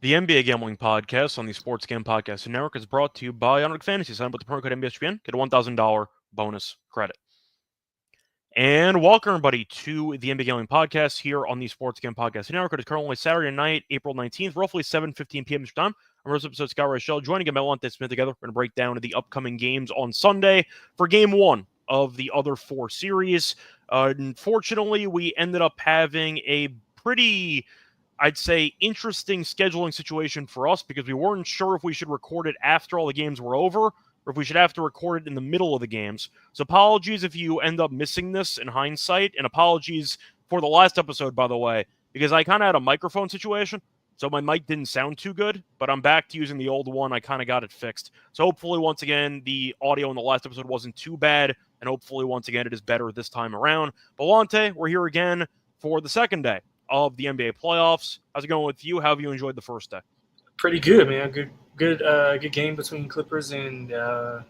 The NBA Gambling Podcast on the Sports Game Podcast Network is brought to you by Underdog Fantasy. Sign up with the promo code SGPN, get a $1,000 bonus credit. And welcome, everybody, to the NBA Gambling Podcast here on the Sports Game Podcast Network. It is currently Saturday night, April 19th, roughly 7:15 p.m. Eastern Time. I'm first episode Scott Reichel, joining Gamble and Lonte Smith together. We're going to break down the upcoming games on Sunday for Game 1 of the other 4 series. Unfortunately, we ended up having a pretty, I'd say, interesting scheduling situation for us because we weren't sure if we should record it after all the games were over or if we should have to record it in the middle of the games. So apologies if you end up missing this in hindsight, and apologies for the last episode, by the way, because I kind of had a microphone situation, so my mic didn't sound too good, but I'm back to using the old one. I kind of got it fixed. So hopefully, once again, the audio in the last episode wasn't too bad, and hopefully, once again, it is better this time around. But Lonte, we're here again for the second day of the NBA playoffs. How's it going with you? How have you enjoyed the first day? Pretty good, man. Good game between Clippers and the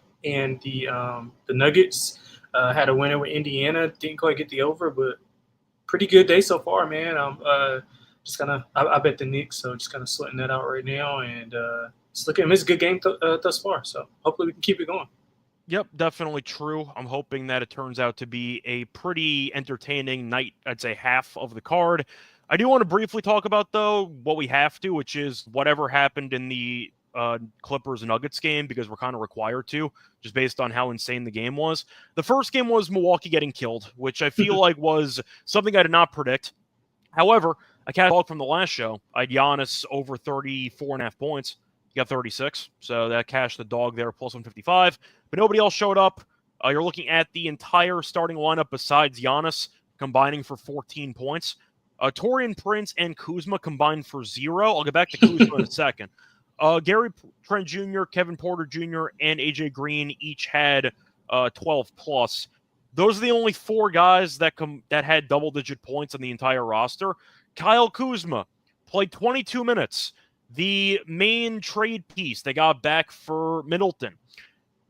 Nuggets. Had a winner with Indiana. Didn't quite get the over, but pretty good day so far, man. Just kind of I bet the Knicks, so just kind of sweating that out right now, and just looking. It's a good game thus far, so hopefully we can keep it going. Yep, definitely true. I'm hoping that it turns out to be a pretty entertaining night, I'd say half of the card. I do want to briefly talk about, though, what we have to, which is whatever happened in the Clippers-Nuggets game, because we're kind of required to, just based on how insane the game was. The first game was Milwaukee getting killed, which I feel like was something I did not predict. However, I kind of talked from the last show. I had Giannis over 34.5 points. He got 36, so that cashed the dog there, plus 155. But nobody else showed up. You're looking at the entire starting lineup besides Giannis combining for 14 points. Taurean Prince and Kuzma combined for 0. I'll get back to Kuzma in a second. Gary Trent Jr., Kevin Porter Jr., and AJ Green each had 12 plus. Those are the only 4 guys that had double-digit points on the entire roster. Kyle Kuzma played 22 minutes. The main trade piece they got back for Middleton.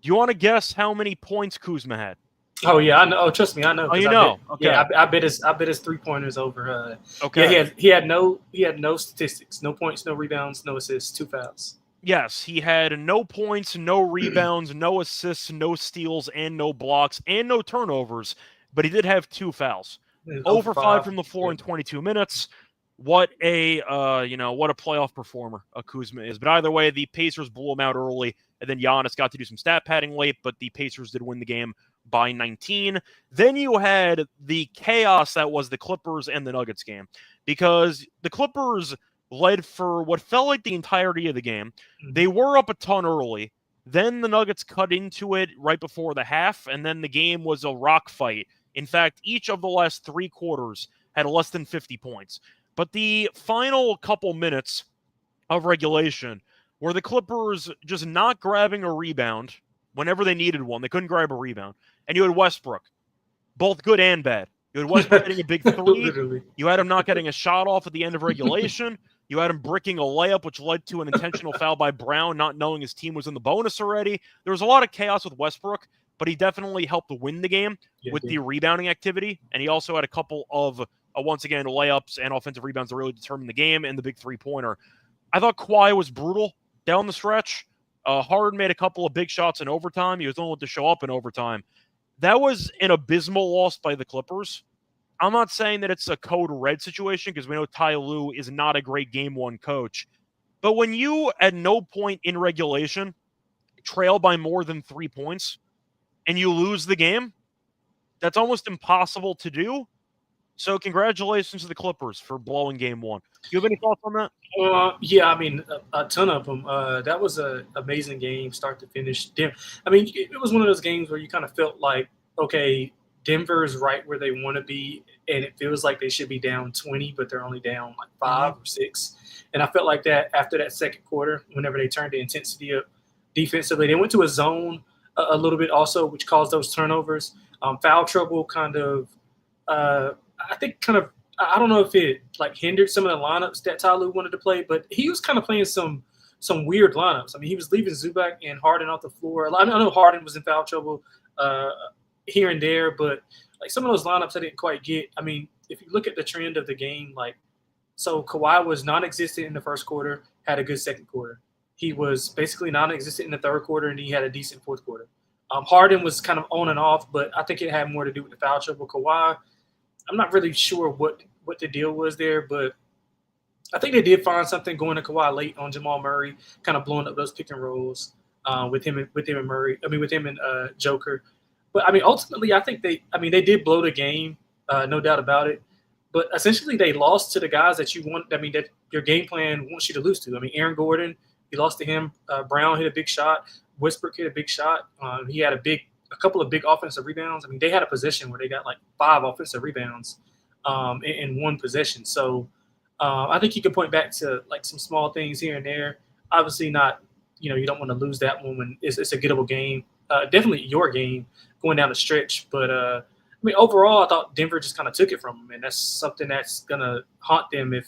Do you want to guess how many points Kuzma had? Oh yeah, I know. Oh, trust me, I know. Oh, you know. Okay. Yeah, I bet his 3-pointers over. okay. Yeah, he had no statistics, no points, no rebounds, no assists, 2 fouls. Yes, he had no points, no rebounds, no assists, no steals, and no blocks, and no turnovers, but he did have 2 fouls. Over 5 from the floor in 22 minutes. What a playoff performer Kuzma is. But either way, the Pacers blew him out early, and then Giannis got to do some stat padding late, but the Pacers did win the game by 19. Then you had the chaos that was the Clippers and the Nuggets game, because the Clippers led for what felt like the entirety of the game. They were up a ton early. Then the Nuggets cut into it right before the half, and then the game was a rock fight. In fact, each of the last 3 quarters had less than 50 points. But the final couple minutes of regulation were the Clippers just not grabbing a rebound whenever they needed one. They couldn't grab a rebound. And you had Westbrook, both good and bad. You had Westbrook getting a big 3. Literally. You had him not getting a shot off at the end of regulation. You had him bricking a layup, which led to an intentional foul by Brown, not knowing his team was in the bonus already. There was a lot of chaos with Westbrook, but he definitely helped to win the game with the rebounding activity. And he also had a couple of, once again, layups and offensive rebounds that really determined the game, and the big 3-pointer. I thought Kawhi was brutal down the stretch. Harden made a couple of big shots in overtime. He was the only one to show up in overtime. That was an abysmal loss by the Clippers. I'm not saying that it's a code red situation because we know Ty Lue is not a great game 1 coach. But when you, at no point in regulation, trail by more than 3 points and you lose the game, that's almost impossible to do. So congratulations to the Clippers for blowing game 1. Do you have any thoughts on that? Yeah, I mean, a ton of them. That was an amazing game, start to finish. I mean, it was one of those games where you kind of felt like, okay, Denver is right where they want to be, and it feels like they should be down 20, but they're only down like 5 or 6. And I felt like that after that second quarter, whenever they turned the intensity up defensively. They went to a zone a little bit also, which caused those turnovers. Foul trouble kind of I think I don't know if it like hindered some of the lineups that Ty Lue wanted to play, but he was kind of playing some weird lineups. I mean, he was leaving Zubac and Harden off the floor. I know Harden was in foul trouble here and there, but like some of those lineups I didn't quite get. I mean, if you look at the trend of the game, like So Kawhi was non-existent in the first quarter, had a good second quarter. He was basically non-existent in the third quarter, and he had a decent fourth quarter. Harden was kind of on and off, but I think it had more to do with the foul trouble. Kawhi, I'm not really sure what the deal was there, but I think they did find something going to Kawhi late on Jamal Murray, kind of blowing up those pick and rolls with him and Murray. I mean, with him and Joker. But I mean, ultimately, I think they did blow the game, no doubt about it. But essentially, they lost to the guys that you want. I mean, that your game plan wants you to lose to. I mean, Aaron Gordon, you lost to him. Brown hit a big shot. Westbrook hit a big shot. He had a couple of big offensive rebounds. I mean, they had a possession where they got like 5 offensive rebounds in one possession. So I think you can point back to like some small things here and there. Obviously, not. You don't want to lose that one when it's a gettable game. Definitely your game going down the stretch, but. I mean, overall, I thought Denver just kind of took it from them, and that's something that's gonna haunt them if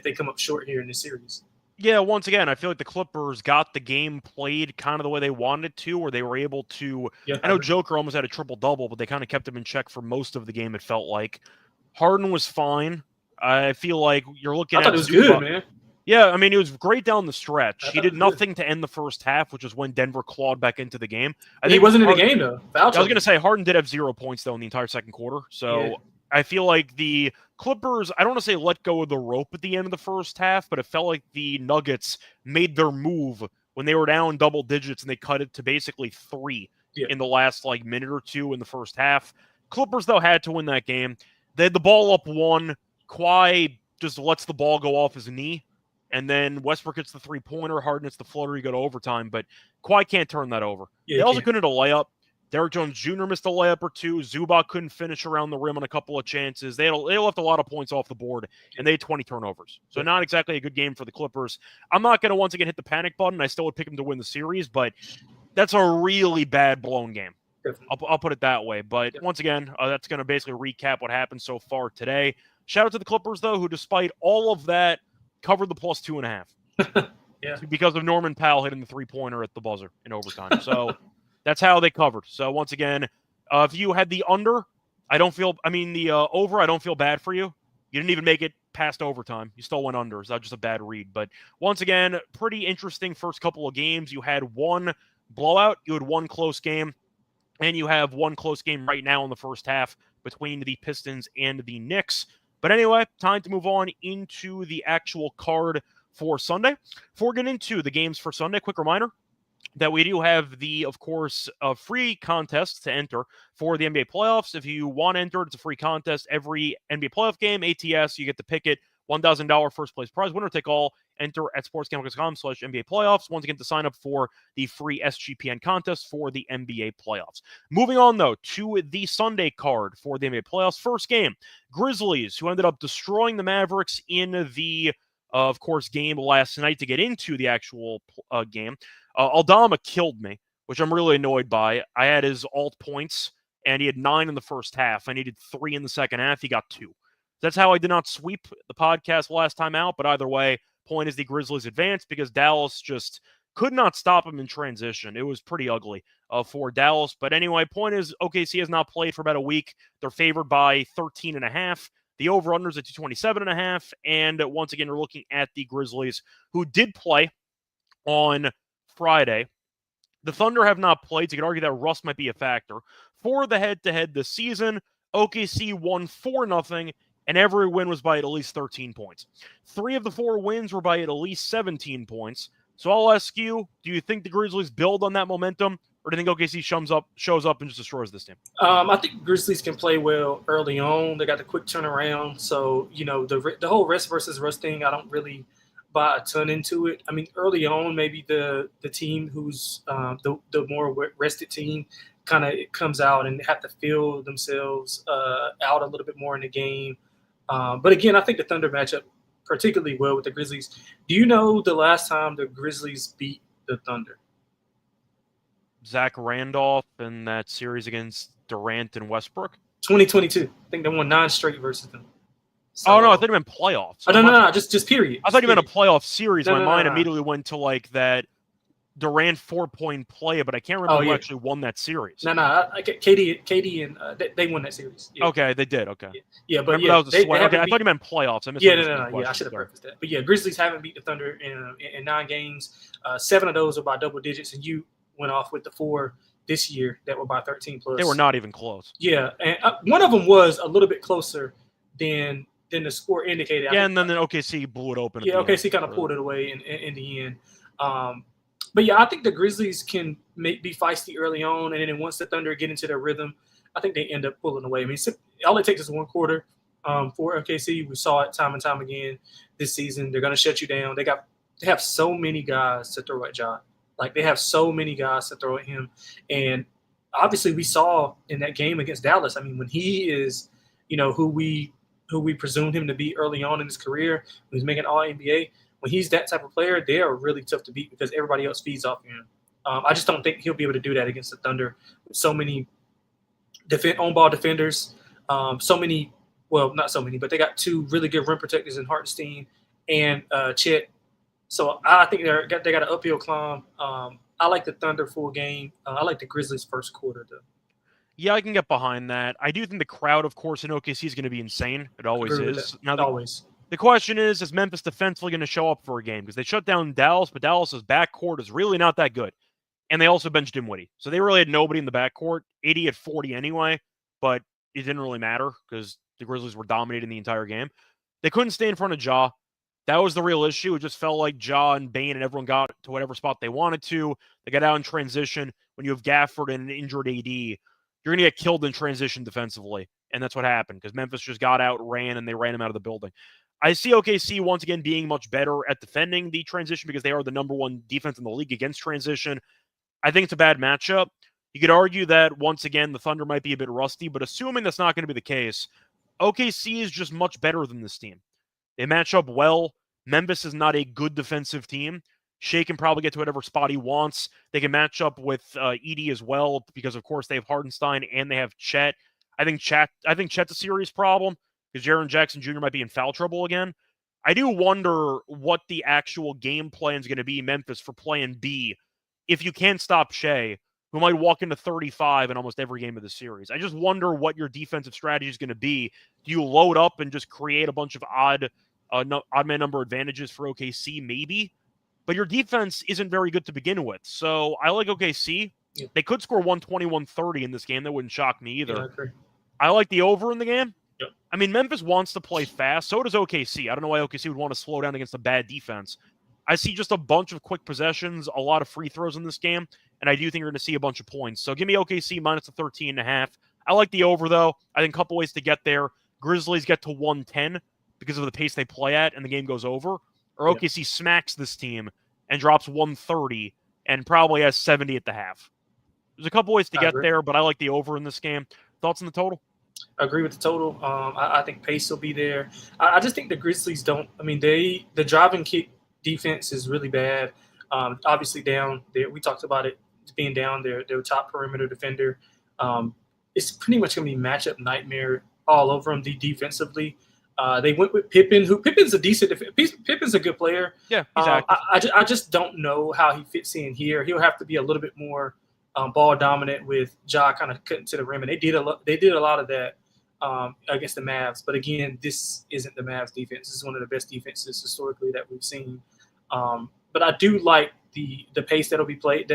they come up short here in this series. Yeah, once again, I feel like the Clippers got the game played kind of the way they wanted to, where they were able to. Yeah, I know Joker almost had a triple-double, but they kind of kept him in check for most of the game. It felt like Harden was fine. I feel like you're looking at. I thought it was good, man. Yeah, I mean, it was great down the stretch. He did nothing to end the first half, which is when Denver clawed back into the game. I think he wasn't in the game, though. I was going to say, Harden did have 0 points, though, in the entire second quarter. So yeah. I feel like the Clippers, I don't want to say let go of the rope at the end of the first half, but it felt like the Nuggets made their move when they were down double digits, and they cut it to basically 3 in the last, minute or two in the first half. Clippers, though, had to win that game. They had the ball up 1. Kawhi just lets the ball go off his knee. And then Westbrook hits the 3-pointer, Harden hits the floater, you go to overtime. But Kawhi can't turn that over. Yeah, they also couldn't hit a layup. Derrick Jones Jr. missed a layup or 2. Zubac couldn't finish around the rim on a couple of chances. They left a lot of points off the board, and they had 20 turnovers. So not exactly a good game for the Clippers. I'm not going to once again hit the panic button. I still would pick them to win the series, but that's a really bad blown game. I'll put it that way. But once again, that's going to basically recap what happened so far today. Shout out to the Clippers, though, who despite all of that, covered the plus 2.5. Yeah. Because of Norman Powell hitting the 3-pointer at the buzzer in overtime. So that's how they covered. So once again, if you had the over, I don't feel bad for you. You didn't even make it past overtime. You still went under. So that's just a bad read. But once again, pretty interesting first couple of games. You had 1 blowout. You had 1 close game. And you have 1 close game right now in the first half between the Pistons and the Knicks. But anyway, time to move on into the actual card for Sunday. Before we get into the games for Sunday, quick reminder that we do have the, of course, free contest to enter for the NBA playoffs. If you want to enter, it's a free contest. Every NBA playoff game, ATS, you get to pick it. $1,000 first place prize, winner take all. Enter at sportsgamble.com/NBA playoffs. Once again, to sign up for the free SGPN contest for the NBA playoffs. Moving on, though, to the Sunday card for the NBA playoffs. First game, Grizzlies, who ended up destroying the Mavericks in the, of course, game last night to get into the actual game. Aldama killed me, which I'm really annoyed by. I had his alt points, and he had 9 in the first half. I needed 3 in the second half. He got 2. That's how I did not sweep the podcast last time out, but either way, point is the Grizzlies advanced because Dallas just could not stop them in transition. It was pretty ugly for Dallas. But anyway, point is OKC has not played for about a week. They're favored by 13.5. The over-unders at 227.5. And once again, we're looking at the Grizzlies, who did play on Friday. The Thunder have not played, so you could argue that rust might be a factor. For the head-to-head this season, OKC won 4-0. And every win was by at least 13 points. 3 of the 4 wins were by at least 17 points. So I'll ask you, do you think the Grizzlies build on that momentum, or do you think OKC shows up and just destroys this team? I think Grizzlies can play well early on. They got the quick turnaround. So, the whole rest versus rust thing, I don't really buy a ton into it. I mean, early on, maybe the team who's the more rested team kind of comes out and have to feel themselves out a little bit more in the game. But again, I think the Thunder match up particularly well with the Grizzlies. Do you know the last time the Grizzlies beat the Thunder? Zach Randolph in that series against Durant and Westbrook? 2022. I think they won 9 straight versus them. So, no, I thought you meant playoffs. No, just period. I thought you meant a playoff series. My mind immediately went to that Durant 4-point play, but I can't remember who yeah. actually won that series. No, KD and they won that series. Yeah. Okay, they did. Okay. Yeah, but remember yeah, that was a sweat. Okay, I thought you meant playoffs. I misunderstood the question. Yeah, I should have prefaced that. But yeah, Grizzlies haven't beat the Thunder in 9 games. 7 of those are by double digits, and you went off with the 4 this year that were by 13 plus. They were not even close. Yeah, and one of them was a little bit closer than the score indicated. Yeah, and then OKC blew it open. Yeah, OKC kind of pulled it away in the end. But yeah, I think the Grizzlies can be feisty early on, and then once the Thunder get into their rhythm, I think they end up pulling away. I mean, all it takes is 1 quarter for OKC. We saw it time and time again this season. They're going to shut you down. They have so many guys to throw at Ja. Like, they have so many guys to throw at him. And obviously we saw in that game against Dallas, I mean, when he is, who we presumed him to be early on in his career, when he's making All-NBA, when he's that type of player, they are really tough to beat because everybody else feeds off him. I just don't think he'll be able to do that against the Thunder with so many on-ball defenders, not so many, but they got 2 really good rim protectors in Hartenstein and Chet. So I think they got an uphill climb. I like the Thunder full game. I like the Grizzlies first quarter, though. Yeah, I can get behind that. I do think the crowd, of course, in OKC is going to be insane. It always is. Now, always. The question is Memphis defensively going to show up for a game? Because they shut down Dallas, but Dallas's backcourt is really not that good. And they also benched Dinwiddie. So they really had nobody in the backcourt. 80 at 40 anyway, but it didn't really matter because the Grizzlies were dominating the entire game. They couldn't stay in front of Ja. That was the real issue. It just felt like Ja and Bane and everyone got to whatever spot they wanted to. They got out in transition. When you have Gafford and an injured AD, you're going to get killed in transition defensively. And that's what happened because Memphis just got out, ran, and they ran him out of the building. I see OKC once again being much better at defending the transition because they are the number 1 defense in the league against transition. I think it's a bad matchup. You could argue that, once again, the Thunder might be a bit rusty, but assuming that's not going to be the case, OKC is just much better than this team. They match up well. Memphis is not a good defensive team. Shea can probably get to whatever spot he wants. They can match up with Edie as well because, of course, they have Hartenstein and they have Chet. I think Chet's a serious problem because Jaren Jackson Jr. might be in foul trouble again. I do wonder what the actual game plan is going to be, Memphis, for plan B if you can't stop Shea, who might walk into 35 in almost every game of the series. I just wonder what your defensive strategy is going to be. Do you load up and just create a bunch of odd man number advantages for OKC? Maybe. But your defense isn't very good to begin with. So I like OKC. Yeah. They could score 120, 130 in this game. That wouldn't shock me either. Yeah, I like the over in the game. Yep. I mean, Memphis wants to play fast. So does OKC. I don't know why OKC would want to slow down against a bad defense. I see just a bunch of quick possessions, a lot of free throws in this game, and I do think you're going to see a bunch of points. So give me OKC minus the 13.5. I like the over, though. I think a couple ways to get there. Grizzlies get to 110 because of the pace they play at, and the game goes over. Or OKC smacks this team and drops 130 and probably has 70 at the half. There's a couple ways to get there, but I like the over in this game. Thoughts on the total? I agree with the total. I think pace will be there. I just think the Grizzlies don't – I mean, the drive and kick defense is really bad. Obviously down there. We talked about it being down there. Their top perimeter defender. It's pretty much going to be matchup nightmare all over them defensively. They went with Pippen, Pippen's a decent Pippen's a good player. Yeah, exactly. I just don't know how he fits in here. He'll have to be a little bit more ball dominant with Ja kind of cutting to the rim, and they did a lot of that against the Mavs. But again, this isn't the Mavs defense. This is one of the best defenses historically that we've seen. But I do like the pace that it'll be played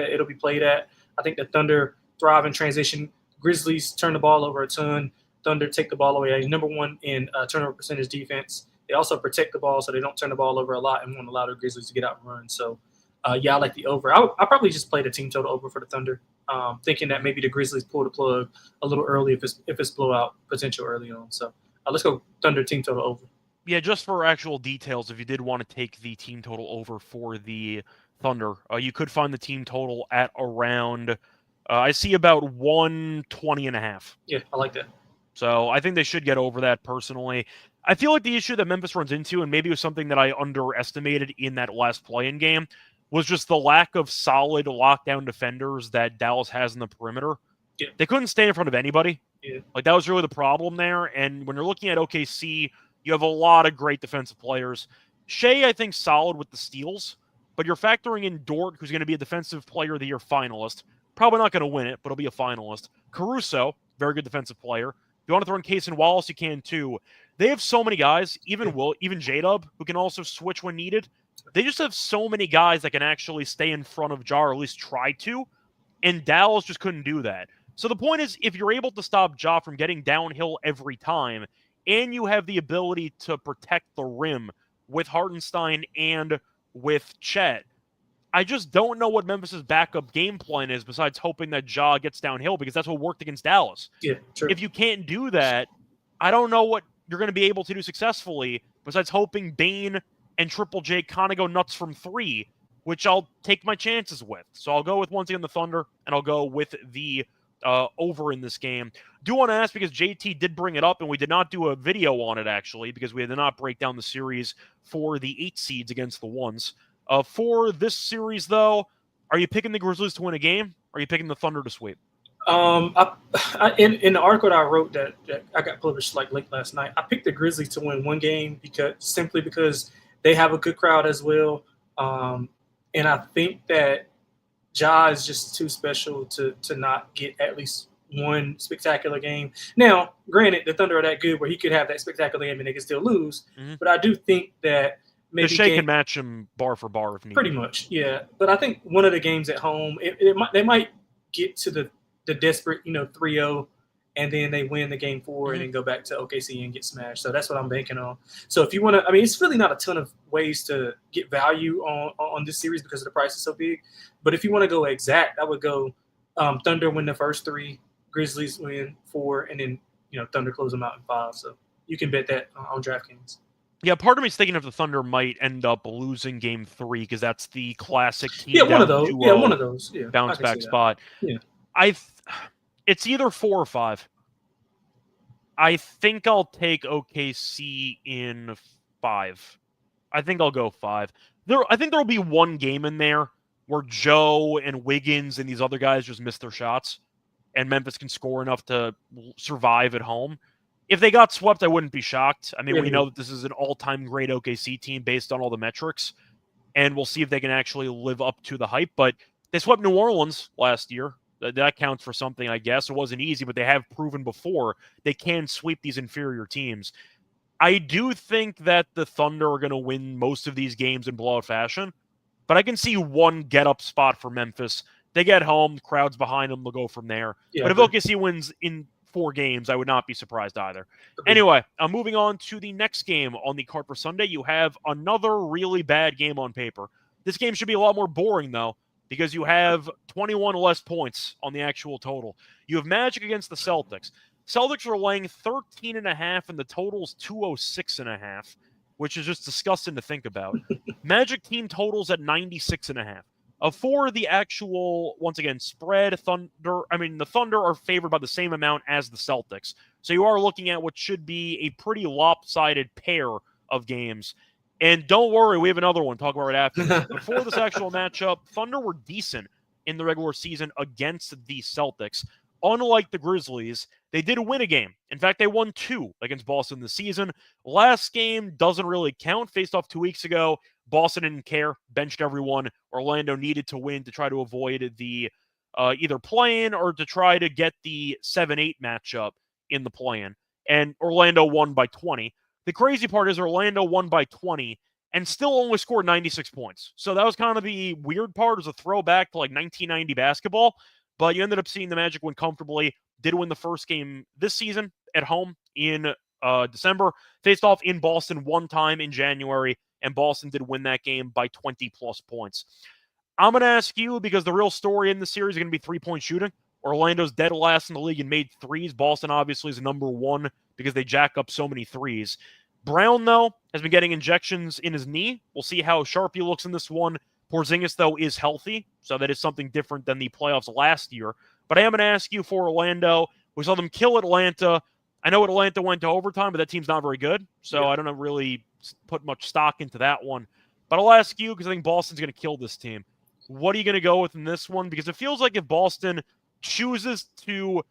at. I think the Thunder thrive in transition. Grizzlies turn the ball over a ton. Thunder take the ball away. Number 1 in turnover percentage defense. They also protect the ball so they don't turn the ball over a lot and won't allow the Grizzlies to get out and run. So, I like the over. I'll probably just play the team total over for the Thunder, thinking that maybe the Grizzlies pull the plug a little early if it's blowout potential early on. So, let's go Thunder team total over. Yeah, just for actual details, if you did want to take the team total over for the Thunder, you could find the team total at around, I see about 120.5. Yeah, I like that. So I think they should get over that personally. I feel like the issue that Memphis runs into, and maybe it was something that I underestimated in that last play-in game, was just the lack of solid lockdown defenders that Dallas has in the perimeter. Yeah. They couldn't stay in front of anybody. Yeah. Like, that was really the problem there. And when you're looking at OKC, you have a lot of great defensive players. Shea, I think, solid with the steals. but you're factoring in Dort, who's going to be a Defensive Player of the Year finalist. Probably not going to win it, but he'll be a finalist. Caruso, very good defensive player. If you want to throw in Case and Wallace, you can too. They have so many guys, even J-Dub, who can also switch when needed. They just have so many guys that can actually stay in front of Ja, or at least try to, and Dallas just couldn't do that. So the point is, if you're able to stop Ja from getting downhill every time, and you have the ability to protect the rim with Hartenstein and with Chet, I just don't know what Memphis' backup game plan is besides hoping that Ja gets downhill, because that's what worked against Dallas. Yeah, true. If you can't do that, I don't know what you're going to be able to do successfully besides hoping Bane and Triple J kind of go nuts from three, which I'll take my chances with. So I'll go with, once again, the Thunder, and I'll go with the over in this game. Do want to ask, because JT did bring it up, and we did not do a video on it, actually, because we did not break down the series for the 8 seeds against the 1s. For this series, though, are you picking the Grizzlies to win a game, or are you picking the Thunder to sweep? In the article that I wrote that I got published like late last night, I picked the Grizzlies to win one game because they have a good crowd as well. And I think that Ja is just too special to not get at least one spectacular game. Now, granted, the Thunder are that good where he could have that spectacular game and they can still lose. Mm-hmm. But I do think that maybe Shea can match him bar for bar if needed. Pretty much, yeah. But I think one of the games at home, they might get to the desperate, 3-0, and then they win the game 4 and then go back to OKC and get smashed. So that's what I'm banking on. So if you want to, it's really not a ton of ways to get value on this series because the price is so big. But if you want to go exact, I would go Thunder win the first 3, Grizzlies win 4, and then Thunder close them out in 5. So you can bet that on DraftKings. Yeah, part of me is thinking if the Thunder might end up losing Game 3 because that's the classic team. Yeah, one of those. Yeah, one of those. Yeah, bounce back spot. Yeah, it's either 4 or 5. I think I'll take OKC in 5. I think I'll go 5. I think there'll be one game in there where Joe and Wiggins and these other guys just miss their shots, and Memphis can score enough to survive at home. If they got swept, I wouldn't be shocked. We know that this is an all-time great OKC team based on all the metrics, and we'll see if they can actually live up to the hype. But they swept New Orleans last year. That counts for something, I guess. It wasn't easy, but they have proven before they can sweep these inferior teams. I do think that the Thunder are going to win most of these games in blowout fashion, but I can see one get-up spot for Memphis. They get home, crowd's behind them, they'll go from there. Yeah, but if OKC wins in 4 games, I would not be surprised either. Okay. Anyway, moving on to the next game on the card for Sunday. You have another really bad game on paper. This game should be a lot more boring, though, because you have 21 less points on the actual total. You have Magic against the Celtics. Celtics are laying 13.5, and the total's 206.5, which is just disgusting to think about. Magic team totals at 96.5. For the actual, once again, spread, the Thunder are favored by the same amount as the Celtics. So you are looking at what should be a pretty lopsided pair of games. And don't worry, we have another one. Talk about it after. Before this actual matchup, Thunder were decent in the regular season against the Celtics. Unlike the Grizzlies, they did win a game. In fact, they won 2 against Boston this season. Last game doesn't really count. Faced off 2 weeks ago. Boston didn't care, benched everyone. Orlando needed to win to try to avoid the either play-in or to try to get the 7-8 matchup in the play-in. And Orlando won by 20. The crazy part is Orlando won by 20 and still only scored 96 points. So that was kind of the weird part. It was a throwback to like 1990 basketball. But you ended up seeing the Magic win comfortably. Did win the first game this season at home in December. Faced off in Boston one time in January. And Boston did win that game by 20-plus points. I'm going to ask you, because the real story in the series is going to be 3-point shooting. Orlando's dead last in the league and made 3s. Boston obviously is number 1 because they jack up so many 3s. Brown, though, has been getting injections in his knee. We'll see how sharp he looks in this one. Porzingis, though, is healthy, so that is something different than the playoffs last year. But I am going to ask you for Orlando. We saw them kill Atlanta. I know Atlanta went to overtime, but that team's not very good, so I don't really put much stock into that one. But I'll ask you, because I think Boston's going to kill this team. What are you going to go with in this one? Because it feels like if Boston chooses to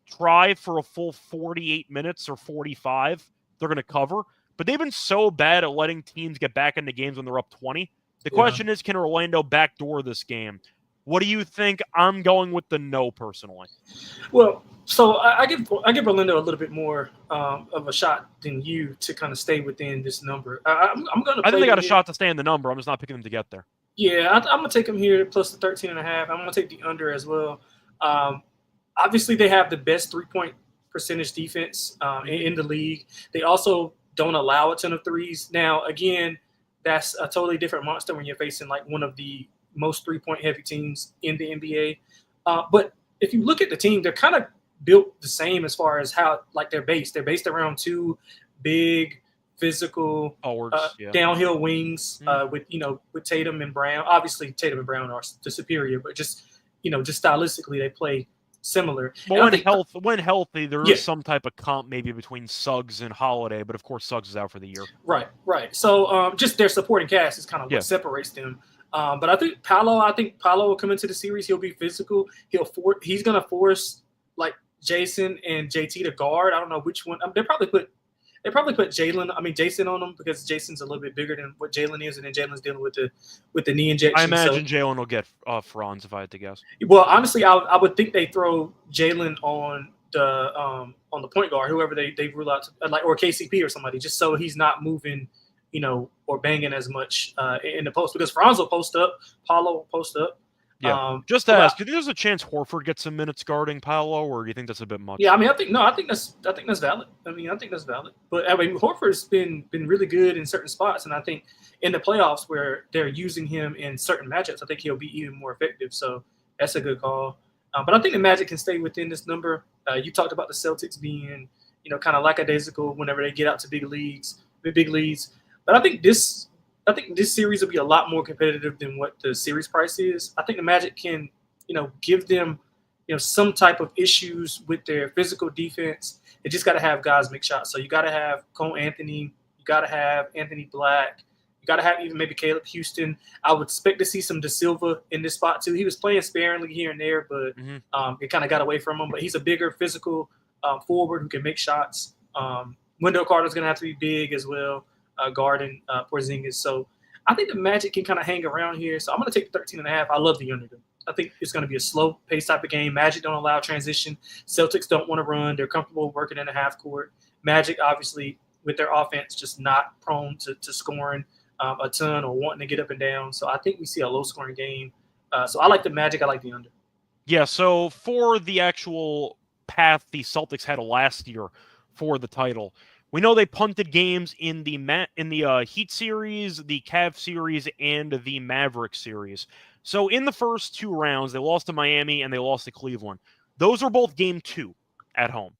try for a full 48 minutes or 45, they're going to cover. But they've been so bad at letting teams get back into games when they're up 20 The question is, can Orlando backdoor this game? What do you think? I'm going with the no, personally. Well, so I give Orlando a little bit more of a shot than you to kind of stay within this number. I'm going to. I think they got a shot to stay in the number. I'm just not picking them to get there. Yeah, I'm going to take them here plus the 13.5. I'm going to take the under as well. Obviously, they have the best 3-point percentage defense in the league. They also don't allow a ton of threes. Now, again, that's a totally different monster when you're facing like one of the most 3-point heavy teams in the NBA. But if you look at the team, they're kind of built the same as far as how like they're based. They're based around two big, physical, downhill wings with Tatum and Brown. Obviously, Tatum and Brown are the superior, but just stylistically they play similar. But when healthy, there is some type of comp maybe between Suggs and Holiday, but of course Suggs is out for the year. Right. So just their supporting cast is kind of what separates them. But I think Paolo will come into the series. He'll be physical. He's going to force like Jason and JT to guard. I don't know which one. They probably put Jason on him because Jason's a little bit bigger than what Jalen is, and then Jalen's dealing with the knee injection. I imagine Jalen will get Franz if I had to guess. Well, honestly, I would think they throw Jalen on the point guard, whoever they rule out, or KCP or somebody, just so he's not moving, or banging as much in the post, because Franz will post up, Paolo will post up. Yeah. Just to ask, do you think there's a chance Horford gets some minutes guarding Paolo, or do you think that's a bit much? Yeah, I think that's valid. I think that's valid. But Horford's been really good in certain spots, and I think in the playoffs where they're using him in certain matchups, I think he'll be even more effective. So that's a good call. But I think the Magic can stay within this number. You talked about the Celtics being, kind of lackadaisical whenever they get out to big leads. But I think this series will be a lot more competitive than what the series price is. I think the Magic can, give them, some type of issues with their physical defense. They just got to have guys make shots. So you got to have Cole Anthony. You got to have Anthony Black. You got to have even maybe Caleb Houston. I would expect to see some Da Silva in this spot too. He was playing sparingly here and there, but it kind of got away from him. But he's a bigger physical forward who can make shots. Wendell Carter's going to have to be big as well. Guarding Porzingis. So I think the Magic can kind of hang around here. So I'm going to take the 13.5. I love the under. I think it's going to be a slow pace type of game. Magic don't allow transition. Celtics don't want to run. They're comfortable working in the half court. Magic, obviously, with their offense, just not prone to scoring a ton or wanting to get up and down. So I think we see a low scoring game. So I like the Magic. I like the under. Yeah, so for the actual path the Celtics had last year for the title, we know they punted games in the Heat series, the Cavs series, and the Mavericks series. So in the first two rounds, they lost to Miami and they lost to Cleveland. Those were both game 2 at home.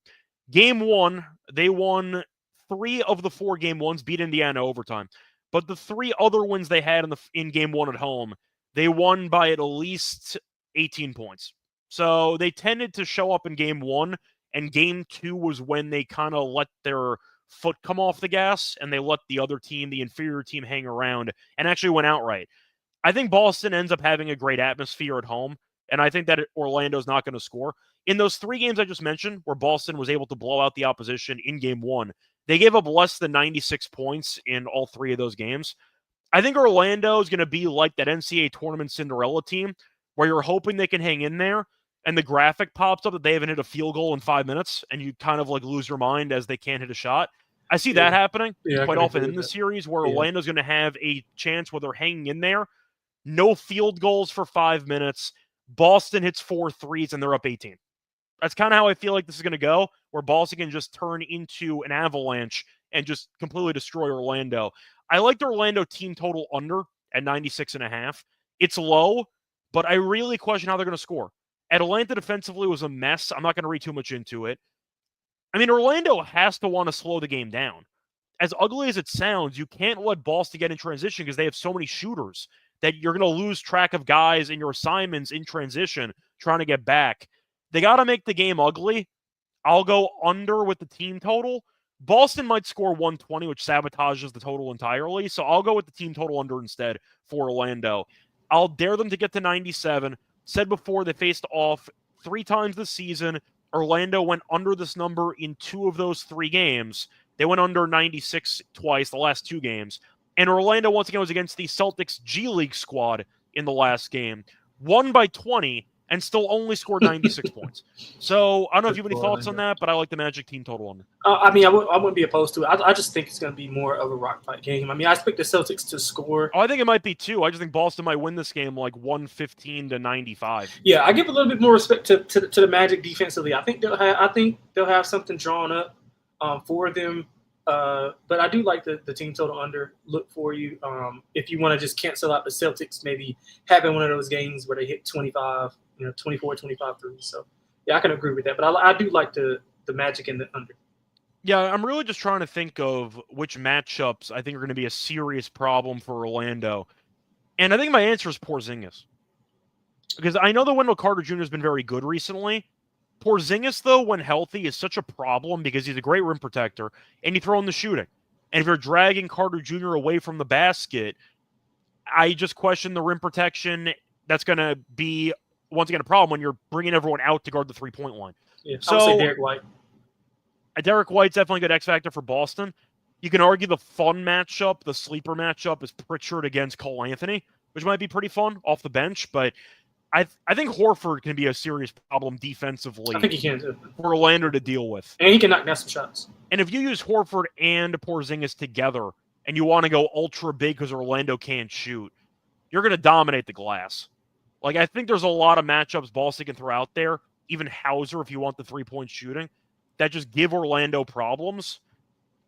Game 1, they won 3 of the 4 game 1s, beat Indiana overtime. But the 3 other wins they had in game 1 at home, they won by at least 18 points. So they tended to show up in game 1, and game 2 was when they kind of let their foot come off the gas, and they let the other team, the inferior team, hang around and actually went outright. I think Boston ends up having a great atmosphere at home, and I think that Orlando's not going to score. In those 3 games I just mentioned, where Boston was able to blow out the opposition in game 1, they gave up less than 96 points in all 3 of those games. I think Orlando is going to be like that NCAA tournament Cinderella team, where you're hoping they can hang in there, and the graphic pops up that they haven't hit a field goal in 5 minutes, and you kind of like lose your mind as they can't hit a shot. I see that happening quite often in the series, where Orlando's going to have a chance where they're hanging in there. No field goals for 5 minutes. Boston hits 4 threes, and they're up 18. That's kind of how I feel like this is going to go, where Boston can just turn into an avalanche and just completely destroy Orlando. I like the Orlando team total under at 96.5. It's low, but I really question how they're going to score. Atlanta defensively was a mess. I'm not going to read too much into it. I mean, Orlando has to want to slow the game down. As ugly as it sounds, you can't let Boston get in transition because they have so many shooters that you're going to lose track of guys in your assignments in transition trying to get back. They got to make the game ugly. I'll go under with the team total. Boston might score 120, which sabotages the total entirely, so I'll go with the team total under instead for Orlando. I'll dare them to get to 97. Said before, they faced off 3 times this season. Orlando went under this number in 2 of those 3 games. They went under 96 twice, the last 2 games. And Orlando, once again, was against the Celtics G League squad in the last game. Won by 20 and still only scored 96 points. So I don't know if you have any thoughts on that, but I like the Magic team total under. I mean, I wouldn't be opposed to it. I just think it's going to be more of a rock fight game. I mean, I expect the Celtics to score. Oh, I think it might be too. I just think Boston might win this game like 115-95. Yeah, I give a little bit more respect to the Magic defensively. I think they'll have something drawn up for them. But I do like the team total under look for you. If you want to just cancel out the Celtics, maybe having one of those games where they hit 25, 24, 25 threes. So, yeah, I can agree with that. But I do like the Magic and the under. Yeah, I'm really just trying to think of which matchups I think are going to be a serious problem for Orlando. And I think my answer is Porzingis. Because I know that Wendell Carter Jr. has been very good recently. Porzingis, though, when healthy, is such a problem because he's a great rim protector, and you throw in the shooting. And if you're dragging Carter Jr. away from the basket, I just question the rim protection. That's going to be, once again, a problem when you're bringing everyone out to guard the three-point line. Yeah, I would say Derek White. Derek White's definitely a good X factor for Boston. You can argue the fun matchup, the sleeper matchup, is Pritchard against Cole Anthony, which might be pretty fun off the bench, but I think Horford can be a serious problem defensively. I think he can too. For Orlando to deal with. And he can knock down some shots. And if you use Horford and Porzingis together and you want to go ultra big because Orlando can't shoot, you're going to dominate the glass. Like, I think there's a lot of matchups Boston can throw out there, even Hauser if you want the three-point shooting, that just give Orlando problems.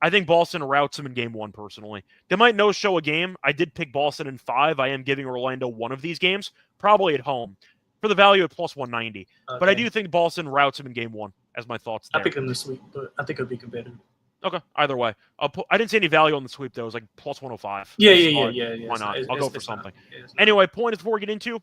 I think Boston routes them in game one, personally. They might no-show a game. I did pick Boston in 5. I am giving Orlando one of these games, probably at home, for the value at plus 190. Okay. But I do think Boston routes them in game one, as my thoughts there. I pick them this week, but I think it'll be competitive. Okay, either way. I didn't see any value on the sweep, though. It was like plus 105. Yeah. Why not? I'll go for something. Anyway, point is before we get into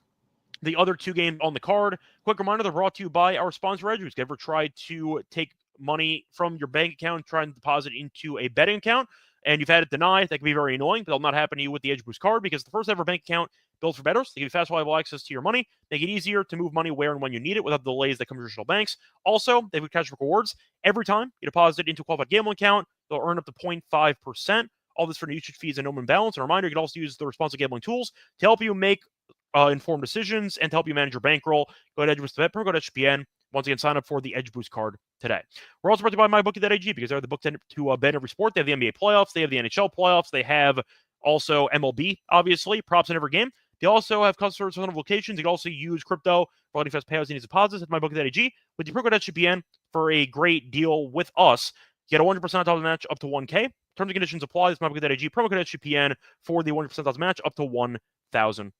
the other two games on the card, quick reminder, they're brought to you by our sponsor, Edgewood. Ever tried to take money from your bank account and try and deposit into a betting account, and you've had it denied? That can be very annoying, but it'll not happen to you with the Edge Boost card because the first ever bank account built for bettors. They give you fast, reliable access to your money, make it easier to move money where and when you need it without the delays that come from traditional banks. Also, they have cash rewards. Every time you deposit into a qualified gambling account, they'll earn up to 0.5%. All this for no usage fees and no minimum balance. A reminder, you can also use the responsible gambling tools to help you make informed decisions and to help you manage your bankroll. Go to Edge Boost to bet, promo code SGPN. Once again, sign up for the Edge Boost card today. We're also brought to you by MyBookie.ag because they're the book to bet every sport. They have the NBA playoffs. They have the NHL playoffs. They have also MLB, obviously, props in every game. They also have customers with locations. You can also use crypto for letting fast payouts and easy deposits at MyBookie.ag with the promo code SGPN for a great deal with us. You get a 100% off the match up to 1K. Terms and conditions apply. It's MyBookie.ag. Promo code SGPN for the 100% off the match up to $1,000.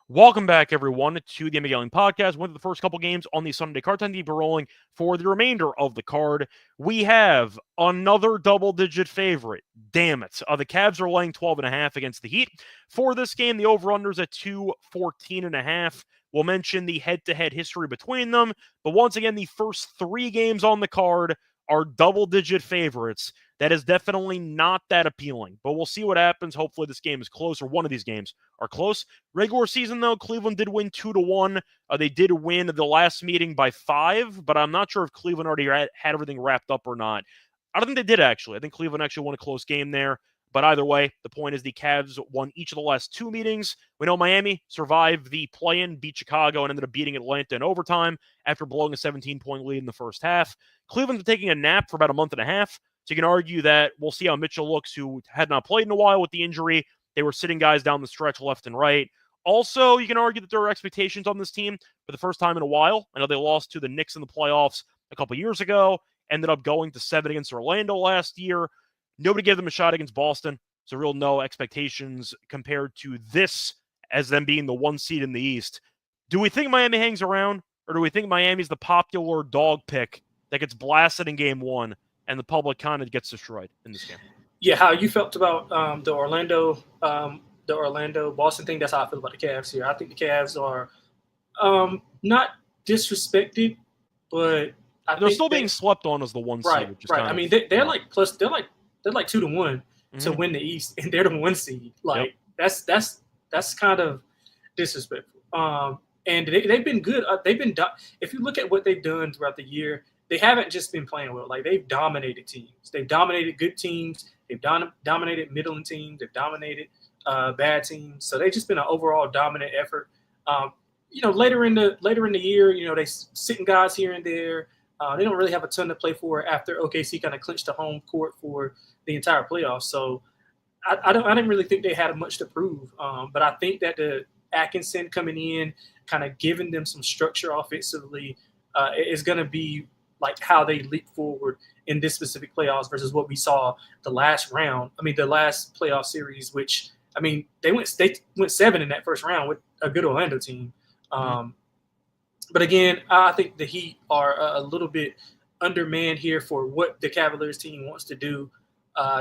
Welcome back, everyone, to the NBA Gambling Podcast. Went to the first couple games on the Sunday card. Time to keep rolling for the remainder of the card. We have another double-digit favorite. Damn it. The Cavs are laying 12.5 against the Heat. For this game, the over-under's at 214.5. We'll mention the head-to-head history between them. But once again, the first 3 games on the card are double-digit favorites. That is definitely not that appealing, but we'll see what happens. Hopefully this game is close, or one of these games are close. Regular season, though, Cleveland did win 2-1. They did win the last meeting by 5, but I'm not sure if Cleveland already had everything wrapped up or not. I don't think they did, actually. I think Cleveland actually won a close game there, but either way, the point is the Cavs won each of the last 2 meetings. We know Miami survived the play-in, beat Chicago, and ended up beating Atlanta in overtime after blowing a 17-point lead in the first half. Cleveland's been taking a nap for about a month and a half. So you can argue that we'll see how Mitchell looks, who had not played in a while with the injury. They were sitting guys down the stretch left and right. Also, you can argue that there are expectations on this team for the first time in a while. I know they lost to the Knicks in the playoffs a couple years ago, ended up going to 7 against Orlando last year. Nobody gave them a shot against Boston, so real no expectations compared to this as them being the 1 seed in the East. Do we think Miami hangs around, or do we think Miami's the popular dog pick that gets blasted in game 1? And the public kind of gets destroyed in this game? Yeah, how you felt about the Orlando Boston thing? That's how I feel about the Cavs here. I think the Cavs are not disrespected, but they're still being slept on as the 1 seed. Right. I mean, they're like 2-1 to win the East, and they're the 1 seed. Like that's kind of disrespectful. And they've been good. If you look at what they've done throughout the year, they haven't just been playing well. Like, they've dominated teams. They've dominated good teams. They've dominated middling teams. They've dominated bad teams. So they've just been an overall dominant effort. Later in the year, they sitting guys here and there. They don't really have a ton to play for after OKC kind of clinched the home court for the entire playoffs. So I didn't really think they had much to prove. But I think that the Atkinson coming in, kind of giving them some structure offensively, is going to be like how they leap forward in this specific playoffs versus what we saw the last playoff series, which, they went 7 in that first round with a good Orlando team. But again, I think the Heat are a little bit undermanned here for what the Cavaliers team wants to do.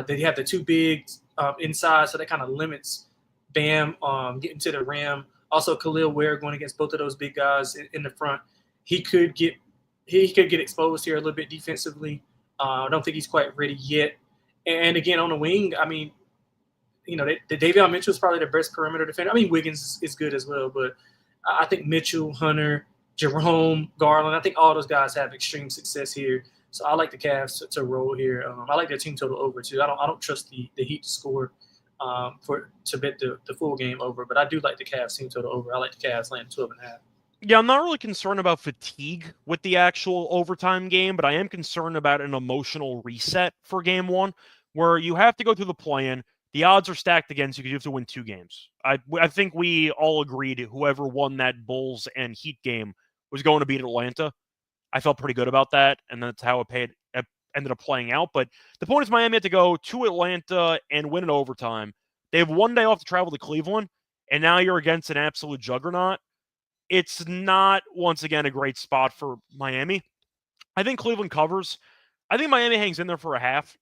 They have the two bigs inside, so that kind of limits Bam getting to the rim. Also, Khalil Ware going against both of those big guys in the front. He could get exposed here a little bit defensively. I don't think he's quite ready yet. And again, on the wing, Davion Mitchell is probably the best perimeter defender. Wiggins is good as well, but I think Mitchell, Hunter, Jerome, Garland, I think all those guys have extreme success here. So I like the Cavs to roll here. I like their team total over too. I don't trust the Heat to score to bet the full game over, but I do like the Cavs team total over. I like the Cavs laying 12.5. Yeah, I'm not really concerned about fatigue with the actual overtime game, but I am concerned about an emotional reset for game one, where you have to go through the play-in. The odds are stacked against you because you have to win 2 games. I think we all agreed whoever won that Bulls and Heat game was going to beat Atlanta. I felt pretty good about that, and that's how it ended up playing out. But the point is Miami had to go to Atlanta and win in overtime. They have 1 day off to travel to Cleveland, and now you're against an absolute juggernaut. It's not, once again, a great spot for Miami. I think Cleveland covers. I think Miami hangs in there for a half.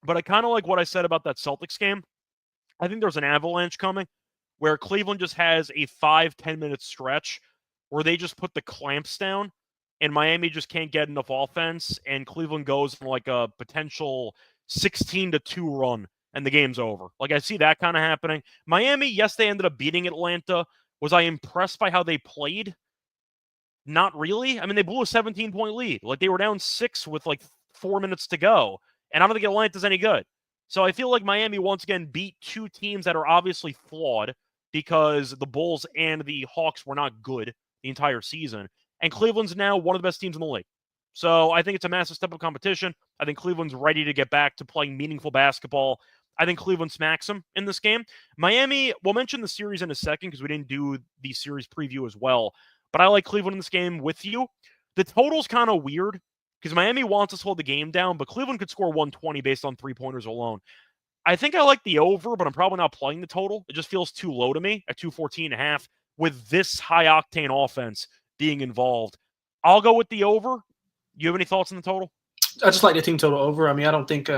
But I kind of like what I said about that Celtics game. I think there's an avalanche coming where Cleveland just has a 5-10 minute stretch where they just put the clamps down and Miami just can't get enough offense, and Cleveland goes on like a potential 16-2 run and the game's over. Like, I see that kind of happening. Miami, yes, they ended up beating Atlanta. Was I impressed by how they played? Not really. They blew a 17-point lead. Like, they were down 6 with like 4 minutes to go. And I don't think Atlanta's any good. So I feel like Miami once again beat 2 teams that are obviously flawed because the Bulls and the Hawks were not good the entire season. And Cleveland's now one of the best teams in the league. So I think it's a massive step of competition. I think Cleveland's ready to get back to playing meaningful basketball. I think Cleveland smacks them in this game. Miami, we'll mention the series in a second because we didn't do the series preview as well. But I like Cleveland in this game with you. The total's kind of weird because Miami wants us to hold the game down, but Cleveland could score 120 based on 3-pointers alone. I think I like the over, but I'm probably not playing the total. It just feels too low to me at 214.5 with this high-octane offense being involved. I'll go with the over. You have any thoughts on the total? I just like the team total over. I don't think,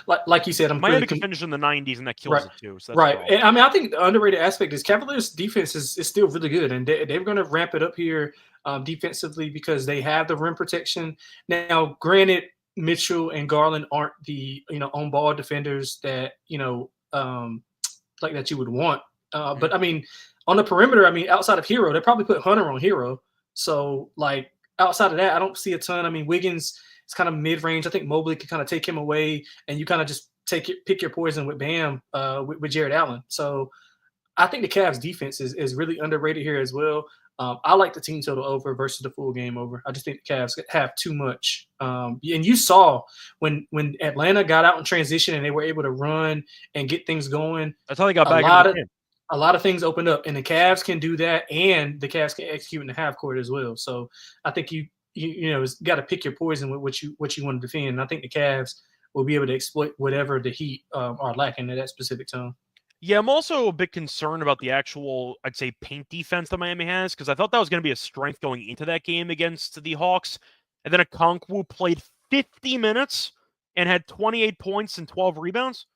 like you said, Miami can finish in the 90s, and that kills it too. So that's right. And I think the underrated aspect is Cavaliers' defense is still really good, and they're going to ramp it up here defensively because they have the rim protection. Now, granted, Mitchell and Garland aren't the on-ball defenders that like that you would want. But on the perimeter, outside of Hero, they probably put Hunter on Hero. So like outside of that, I don't see a ton. Wiggins is kind of mid-range. I think Mobley can kind of take him away, and you kind of just pick your poison with Bam with Jared Allen. So I think the Cavs defense is really underrated here as well. I like the team total over versus the full game over. I just think the Cavs have too much. And you saw when Atlanta got out in transition and they were able to run and get things going. That's how they got back into the game. A lot of things opened up, and the Cavs can do that, and the Cavs can execute in the half court as well. So I think you got to pick your poison with what you want to defend. And I think the Cavs will be able to exploit whatever the Heat are lacking at that specific time. Yeah, I'm also a bit concerned about the actual, I'd say, paint defense that Miami has, because I thought that was going to be a strength going into that game against the Hawks. And then Okonkwo played 50 minutes and had 28 points and 12 rebounds.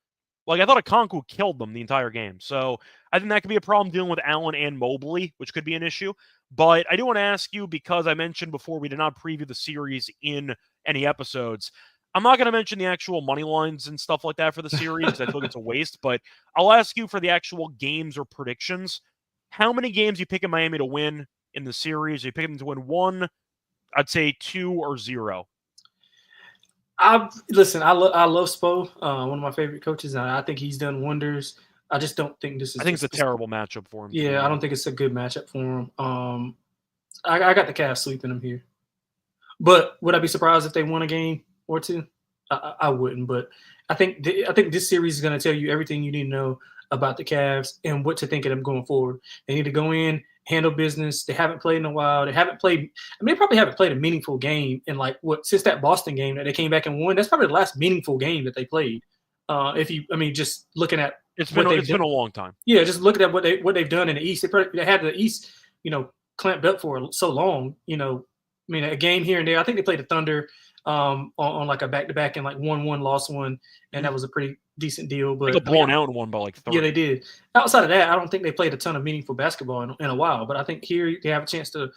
Like, I thought Okonkwo killed them the entire game. So I think that could be a problem dealing with Allen and Mobley, which could be an issue. But I do want to ask you, because I mentioned before we did not preview the series in any episodes, I'm not going to mention the actual money lines and stuff like that for the series because I feel like it's a waste, but I'll ask you for the actual games or predictions. How many games you picking Miami to win in the series? Are you picking them to win 1, I'd say 2, or 0? Listen. I love Spo, one of my favorite coaches, and I think he's done wonders. I just don't think this is. I think it's a terrible matchup for him. Yeah, I don't think it's a good matchup for him. I got the Cavs sweeping him here, but would I be surprised if they won a game or two? I wouldn't, but I think this series is going to tell you everything you need to know about the Cavs and what to think of them going forward. They need to go in, handle business. They haven't played in a while. They haven't played. I mean, they probably haven't played a meaningful game in since that Boston game that they came back and won. That's probably the last meaningful game that they played. Just looking at it's been a long time. Yeah, just looking at what they've done in the East. They had the East, clamped up for so long. A game here and there. I think they played the Thunder on like a back-to-back and like 1-1, lost one, and that was a pretty decent deal. But they got blown out and won by like 30. Yeah, they did. Outside of that, I don't think they played a ton of meaningful basketball in a while. But I think here they have a chance to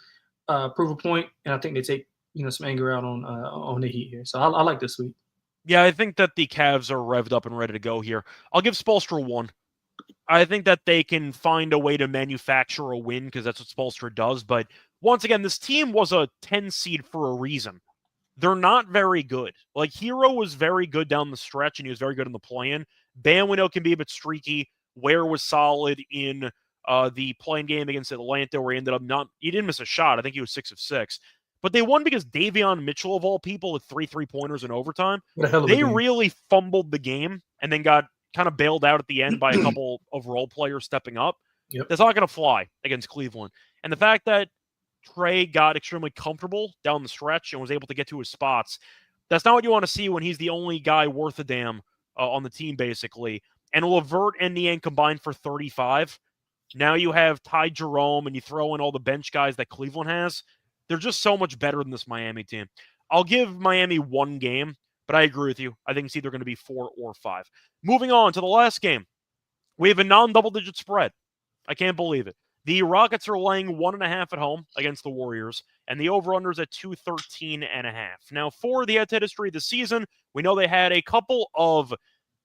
prove a point, and I think they take some anger out on the Heat here. So I like this week. Yeah, I think that the Cavs are revved up and ready to go here. I'll give Spoelstra 1. I think that they can find a way to manufacture a win because that's what Spoelstra does. But once again, this team was a 10 seed for a reason. They're not very good. Like, Hero was very good down the stretch, and he was very good in the play-in. Banwino can be a bit streaky. Ware was solid in the playing game against Atlanta, where he ended up he didn't miss a shot. I think he was 6 of 6. But they won because Davion Mitchell, of all people, with 3 3-pointers in overtime. They really fumbled the game and then got kind of bailed out at the end by a couple of role players stepping up. Yep. That's not going to fly against Cleveland. And the fact that Trey got extremely comfortable down the stretch and was able to get to his spots, that's not what you want to see when he's the only guy worth a damn on the team, basically. And LeVert and Niang combined for 35. Now you have Ty Jerome, and you throw in all the bench guys that Cleveland has. They're just so much better than this Miami team. I'll give Miami 1 game, but I agree with you. I think it's either going to be 4 or 5. Moving on to the last game. We have a non-double-digit spread. I can't believe it. The Rockets are laying 1.5 at home against the Warriors, and the over-under's at 213.5. Now, for the head-to-head history of the season, we know they had a couple of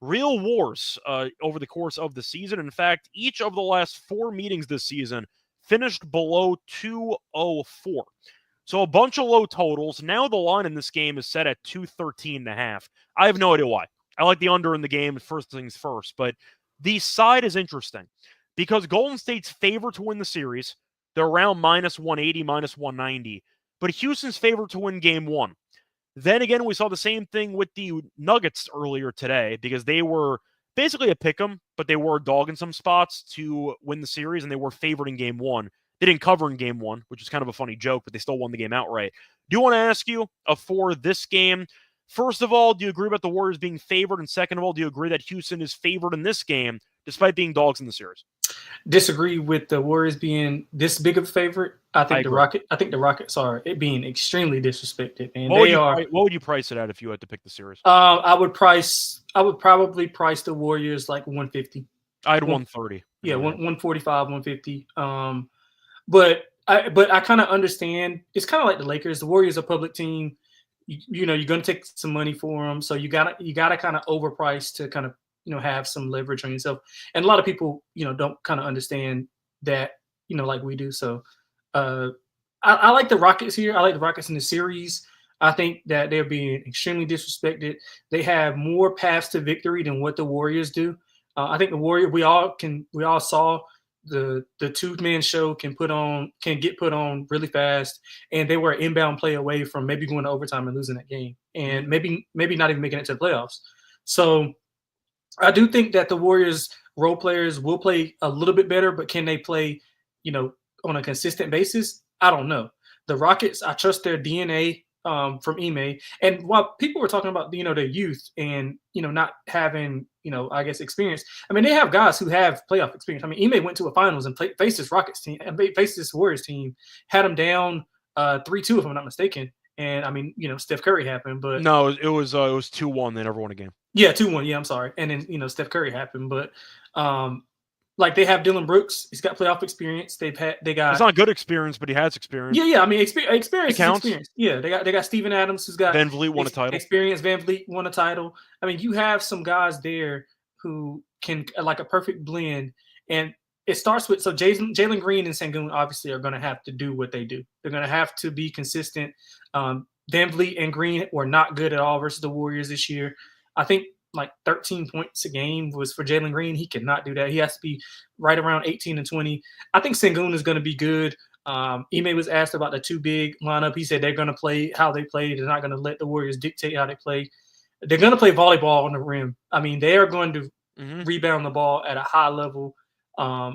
real wars over the course of the season. In fact, each of the last 4 meetings this season finished below 204. So a bunch of low totals. Now the line in this game is set at 213.5. I have no idea why. I like the under in the game, first things first, but the side is interesting because Golden State's favored to win the series. They're around -180, -190, but Houston's favored to win game 1. Then again, we saw the same thing with the Nuggets earlier today because they were basically a pick'em, but they were a dog in some spots to win the series, and they were favored in game 1. They didn't cover in game 1, which is kind of a funny joke, but they still won the game outright. Do you want to ask you for this game, first of all, do you agree about the Warriors being favored? And second of all, do you agree that Houston is favored in this game despite being dogs in the series? Disagree with the Warriors being this big of a favorite. I think the Rockets are being extremely disrespected, and what would you price it at if you had to pick the series? I would probably price the Warriors like 150. I had 130. Yeah, 145, 150. But I kind of understand. It's kind of like the Lakers. The Warriors are a public team. You're going to take some money for them, so you gotta kind of overprice to kind of have some leverage on yourself. And a lot of people don't kind of understand that like we do. So I like the Rockets here. I like the Rockets in the series. I think that they're being extremely disrespected. They have more paths to victory than what the Warriors do. I think the Warriors, we all saw the 2-man show can get put on really fast, and they were an inbound play away from maybe going to overtime and losing that game, and maybe not even making it to the playoffs. So I do think that the Warriors role players will play a little bit better, but can they play, on a consistent basis? I don't know. The Rockets, I trust their DNA from Ime. And while people were talking about, their youth and, not having, I guess experience. I mean, they have guys who have playoff experience. I mean, Ime went to a finals and faced this Rockets team and faced this Warriors team, had them down 3-2, if I'm not mistaken. And I mean, Steph Curry happened, but no, it was 2-1. They never won a game. Yeah, 2-1. Yeah, I'm sorry. And then Steph Curry happened, but like they have Dylan Brooks. He's got playoff experience. They got. It's not good experience, but he has experience. Yeah. I mean, experience counts. Experience. Yeah, they got Steven Adams, who's got Van Vliet won a title. Experience. Van Vliet won a title. I mean, you have some guys there who can like a perfect blend. And it starts with Jalen Green and Sengun obviously are going to have to do what they do. They're going to have to be consistent. VanVleet and Green were not good at all versus the Warriors this year. I think like 13 points a game was for Jalen Green. He cannot do that. He has to be right around 18 and 20. I think Sengun is going to be good. Ime was asked about the two big lineup. He said they're going to play how they play. They're not going to let the Warriors dictate how they play. They're going to play volleyball on the rim. I mean, they are going to rebound the ball at a high level,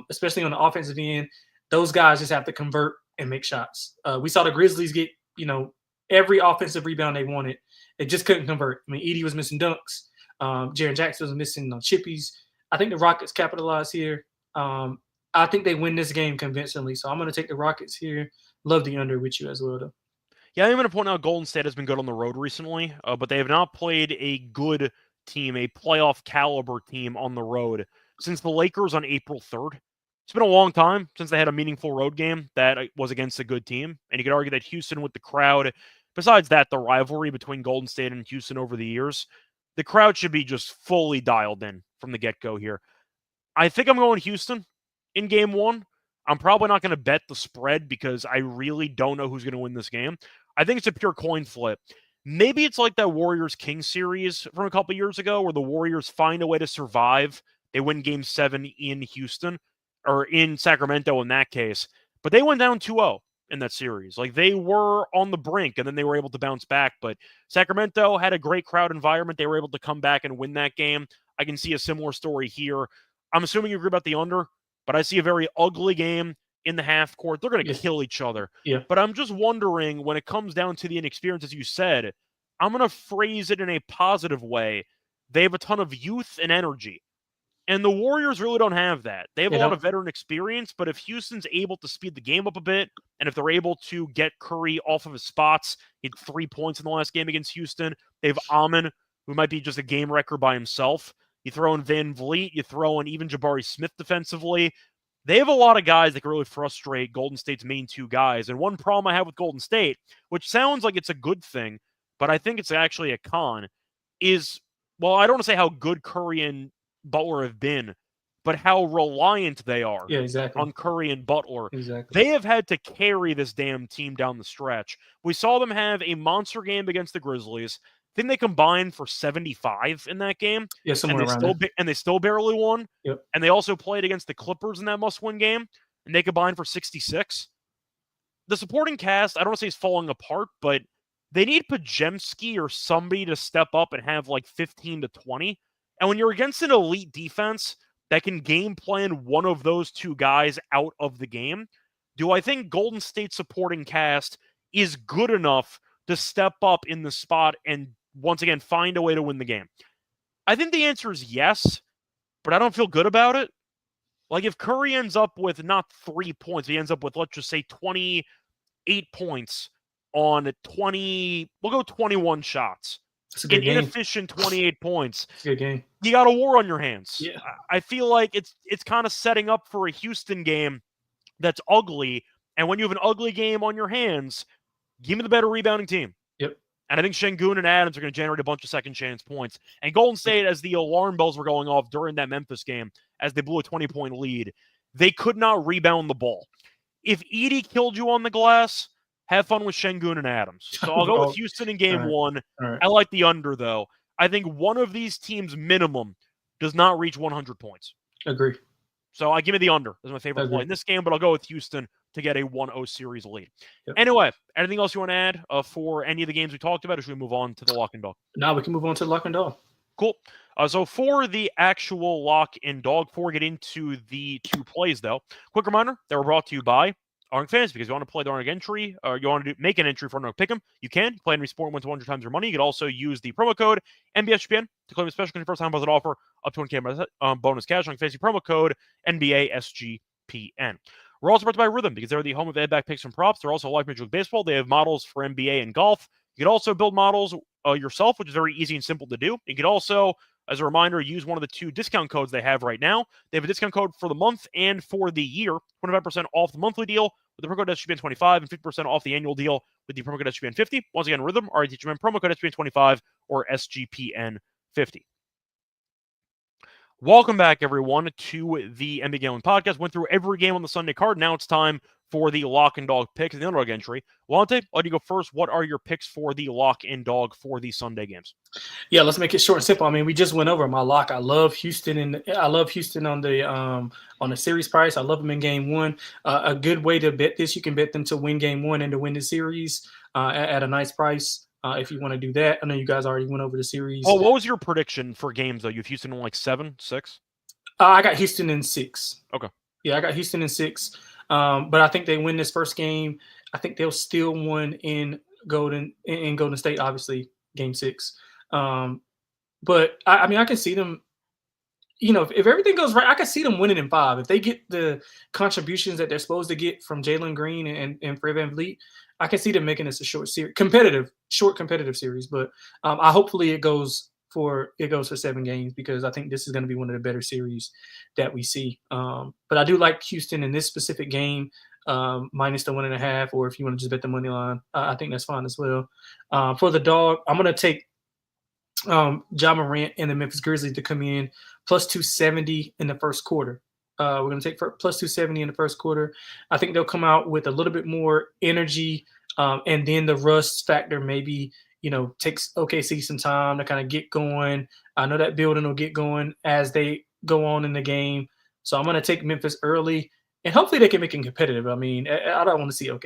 especially on the offensive end. Those guys just have to convert and make shots. We saw the Grizzlies get, every offensive rebound they wanted. They just couldn't convert. I mean, Edey was missing dunks. Jaren Jackson was missing chippies. I think the Rockets capitalized here. I think they win this game convincingly. So I'm going to take the Rockets here. Love the under with you as well, though. Yeah, I'm going to point out Golden State has been good on the road recently, but they have not played a good team, a playoff caliber team on the road since the Lakers on April 3rd. It's been a long time since they had a meaningful road game that was against a good team. And you could argue that Houston with the crowd, besides that, the rivalry between Golden State and Houston over the years, the crowd should be just fully dialed in from the get-go here. I think I'm going Houston in game one. I'm probably not going to bet the spread because I really don't know who's going to win this game. I think it's a pure coin flip. Maybe it's like that Warriors-Kings series from a couple years ago where the Warriors find a way to survive. They win game 7 in Houston, or in Sacramento in that case. But they went down 2-0 in that series. Like, they were on the brink, and then they were able to bounce back. But Sacramento had a great crowd environment. They were able to come back and win that game. I can see a similar story here. I'm assuming you agree about the under, but I see a very ugly game in the half court. They're going to kill each other. Yeah. But I'm just wondering, when it comes down to the inexperience, as you said, I'm going to phrase it in a positive way. They have a ton of youth and energy. And the Warriors really don't have that. They have a lot of veteran experience, but if Houston's able to speed the game up a bit, and if they're able to get Curry off of his spots, he had 3 points in the last game against Houston. They have Amen, who might be just a game wrecker by himself. You throw in VanVleet, you throw in even Jabari Smith defensively. They have a lot of guys that can really frustrate Golden State's main two guys. And one problem I have with Golden State, which sounds like it's a good thing, but I think it's actually a con, is, well, I don't want to say how good Curry and Butler have been, but how reliant they are on Curry and Butler. Exactly. They have had to carry this damn team down the stretch. We saw them have a monster game against the Grizzlies. I think they combined for 75 in that game. Yeah, somewhere around there. And they still barely won. Yep. And they also played against the Clippers in that must-win game, and they combined for 66. The supporting cast, I don't want to say is falling apart, but they need Pajemski or somebody to step up and have like 15 to 20. And when you're against an elite defense that can game plan one of those two guys out of the game, do I think Golden State supporting cast is good enough to step up in the spot and once again find a way to win the game? I think the answer is yes, but I don't feel good about it. Like, if Curry ends up with not 3 points, he ends up with, let's just say, 28 points on 21 shots. That's a good game. Inefficient 28 points. It's a good game. You got a war on your hands. Yeah. I feel like it's kind of setting up for a Houston game that's ugly. And when you have an ugly game on your hands, give me the better rebounding team. Yep. And I think Sengun and Adams are going to generate a bunch of second chance points. And Golden State, as the alarm bells were going off during that Memphis game, as they blew a 20-point lead, they could not rebound the ball. If Edey killed you on the glass, have fun with Sengun and Adams. So I'll go with Houston in game one. Right. I like the under, though. I think one of these teams minimum does not reach 100 points. Agree. So I give me the under as my favorite play in this game, but I'll go with Houston to get a 1-0 series lead. Yep. Anyway, anything else you want to add for any of the games we talked about, or should we move on to the lock and dog? No, we can move on to the lock and dog. Cool. So for the actual lock and dog, before we get into the two plays, though, quick reminder that we're brought to you by Underdog Fantasy, because you want to play the Underdog entry, or you want to make an entry for Underdog Pick'em, you can. Play any sport and win 100 times your money. You can also use the promo code NBSGPN to claim a special first-time deposit offer up to 1K bonus cash on Fantasy promo code NBASGPN. We're also brought to you by Rhythm, because they're the home of ed-back picks and props. They're also like Major League Baseball. They have models for NBA and golf. You can also build models yourself, which is very easy and simple to do. You can also, as a reminder, use one of the 2 discount codes they have right now. They have a discount code for the month and for the year, 25% off the monthly deal with the promo code SGPN25 and 50% off the annual deal with the promo code SGPN50. Once again, Rhythm, RTHMN, promo code SGPN25 or SGPN50. Welcome back, everyone, to the NBA Gambling Podcast. Went through every game on the Sunday card. Now it's time for the lock and dog picks in the underdog entry. Lonte, why don't you go first? What are your picks for the lock and dog for the Sunday games? Yeah, let's make it short and simple. I mean, we just went over my lock. I love Houston, and I love Houston on the series price. I love them in game one. A good way to bet this, you can bet them to win game one and to win the series at a nice price. If you want to do that, I know you guys already went over the series. Oh, what was your prediction for games though? You have Houston in like 7, 6? I got Houston in 6. Okay. Yeah, I got Houston in 6. But I think they win this first game. I think they'll still win in Golden State, obviously, game 6. But I mean, I can see them. If everything goes right, I can see them winning in 5. If they get the contributions that they're supposed to get from Jalen Green and Fred VanVleet, I can see them making this a short competitive series. But I hopefully it goes for 7 games, because I think this is going to be one of the better series that we see. But I do like Houston in this specific game, minus the 1.5, or if you want to just bet the money line, I think that's fine as well. For the dog, I'm going to take Ja Morant and the Memphis Grizzlies to come in plus 270 in the first quarter. We're going to take plus 270 in the first quarter. I think they'll come out with a little bit more energy, and then the rust factor maybe, takes OKC some time to kind of get going. I know that building will get going as they go on in the game. So I'm going to take Memphis early, and hopefully they can make it competitive. I mean, I don't want to see I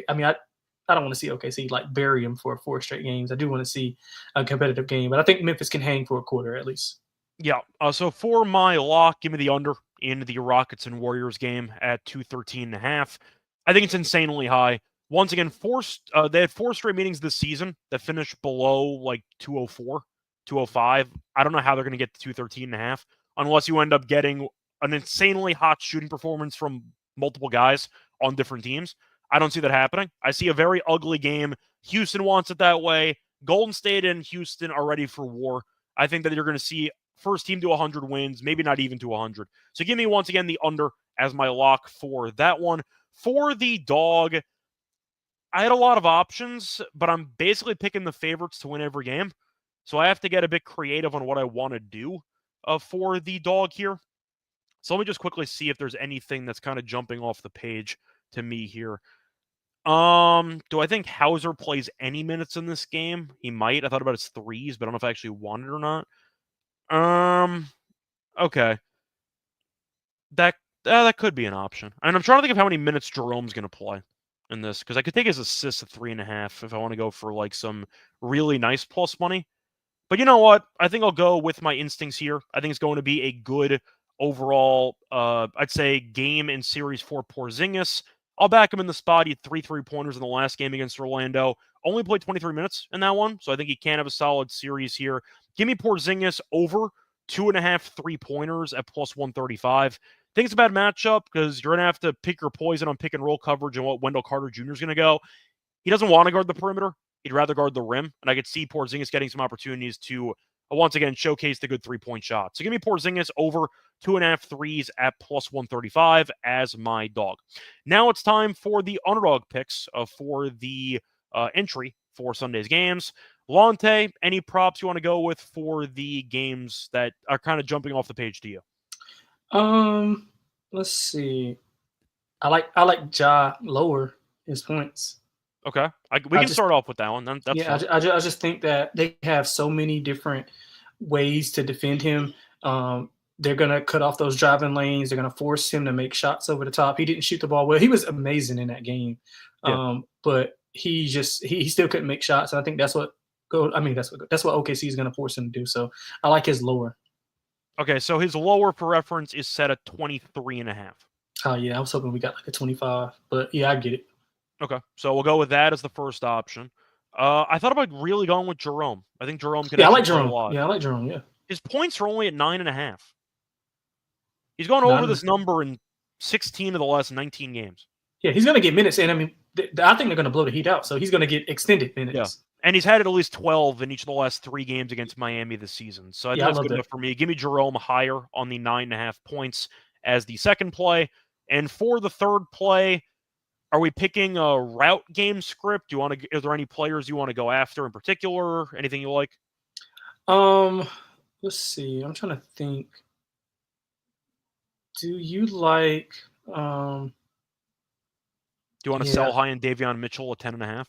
don't want to see OKC like bury them for 4 straight games. I do want to see a competitive game, but I think Memphis can hang for a quarter at least. Yeah. So for my lock, give me the under in the Rockets and Warriors game at 213.5. I think it's insanely high. Once again, they had 4 straight meetings this season that finished below like 204, 205. I don't know how they're going to get to 213.5 unless you end up getting an insanely hot shooting performance from multiple guys on different teams. I don't see that happening. I see a very ugly game. Houston wants it that way. Golden State and Houston are ready for war. I think that you're going to see first team to 100 wins, maybe not even to 100. So give me, once again, the under as my lock for that one. For the dog, I had a lot of options, but I'm basically picking the favorites to win every game. So I have to get a bit creative on what I want to do for the dog here. So let me just quickly see if there's anything that's kind of jumping off the page to me here. Do I think Hauser plays any minutes in this game? He might. I thought about his threes, but I don't know if I actually want it or not. Okay. That could be an option. And I'm trying to think of how many minutes Jerome's going to play in this, because I could take his assists at 3.5 if I want to go for like some really nice plus money. But you know what? I think I'll go with my instincts here. I think it's going to be a good overall, I'd say, game and series for Porzingis. I'll back him in the spot. He had 3 3-pointers in the last game against Orlando. Only played 23 minutes in that one, so I think he can have a solid series here. Give me Porzingis over 2.5 3-pointers at plus 135. I think it's a bad matchup because you're going to have to pick your poison on pick and roll coverage and what Wendell Carter Jr. is going to go. He doesn't want to guard the perimeter. He'd rather guard the rim, and I could see Porzingis getting some opportunities to, once again, showcase the good 3-point shot. So give me Porzingis over 2.5 threes at plus 135 as my dog. Now it's time for the underdog picks for the entry for Sunday's games. Lonte, any props you want to go with for the games that are kind of jumping off the page to you? Let's see. I like Ja lower his points. Okay, we can start off with that one. That's yeah. I just think that they have so many different ways to defend him. They're gonna cut off those driving lanes. They're gonna force him to make shots over the top. He didn't shoot the ball well. He was amazing in that game, but he still couldn't make shots. And I think that's what OKC is gonna force him to do. So I like his lower. Okay, so his lower for reference is set at 23.5. Oh yeah, I was hoping we got like a 25, but yeah, I get it. Okay, so we'll go with that as the first option. I thought about really going with Jerome. I think Jerome could. Yeah, I like Jerome. Yeah, I like Jerome. Yeah, his points are only at 9.5. He's gone over this number in 16 of the last 19 games. Yeah, he's going to get minutes, and I mean, I think they're going to blow the Heat out, so he's going to get extended minutes. Yeah. And he's had at least 12 in each of the last 3 games against Miami this season. So I think that's good enough for me. Give me Jerome higher on the 9.5 points as the second play. And for the third play, are we picking a route game script? Is there any players you want to go after in particular? Anything you like? Let's see. I'm trying to think. Do you like Do you want to sell high in Davion Mitchell at 10.5?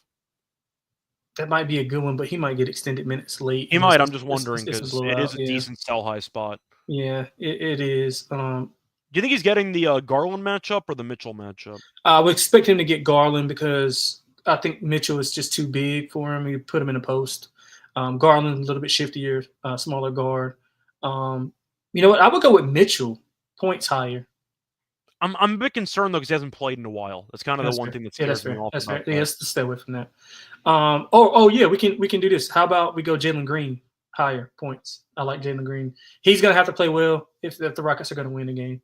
That might be a good one, but he might get extended minutes late. He might. I'm just wondering because it is a yeah. decent sell high spot. Yeah, it is. Do you think he's getting the Garland matchup or the Mitchell matchup? I would expect him to get Garland because I think Mitchell is just too big for him. You put him in a post. Garland a little bit shiftier, smaller guard. You know what? I would go with Mitchell, points higher. I'm a bit concerned though because he hasn't played in a while. That's kind of the one thing that scares me off. That's fair. Yeah, let's stay away from that. Yeah, we can do this. How about we go Jalen Green higher points? I like Jalen Green. He's gonna have to play well if the Rockets are gonna win the game.